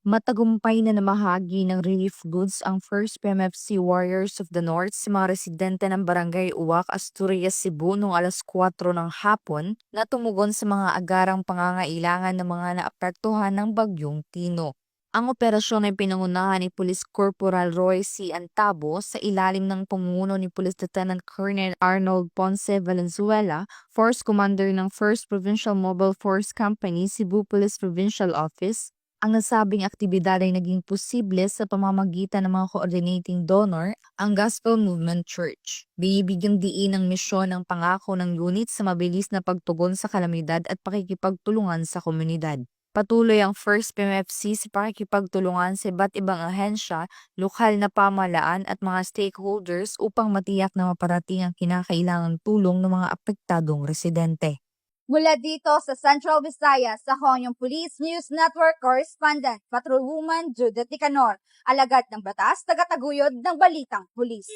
Matagumpay na namahagi ng relief goods ang First PMFC Warriors of the North sa mga residente ng Barangay Uwak, Asturias, Cebu noong alas 4 ng hapon na tumugon sa mga agarang pangangailangan ng mga naapektuhan ng Bagyong Tino. Ang operasyon ay pinangunahan ni Police Corporal Roy C. Antabo sa ilalim ng pamumuno ni Police Lieutenant Colonel Arnold Ponce Valenzuela, Force Commander ng 1st Provincial Mobile Force Company, Cebu Police Provincial Office. Ang nasabing aktibidad ay naging posible sa pamamagitan ng mga coordinating donor, ang Gospel Movement Church. Binibigyang diin ang misyon ng pangako ng unit sa mabilis na pagtugon sa kalamidad at pakikipagtulungan sa komunidad. Patuloy ang First PMFC sa pakikipagtulungan sa iba't ibang ahensya, lokal na pamahalaan at mga stakeholders upang matiyak na maparating ang kinakailangang tulong ng mga apektadong residente. Mula dito sa Central Visayas, ako yung Police News Network Correspondent, Patrolwoman Judith Nicanor, alagad ng batas, tagataguyod ng Balitang Pulis.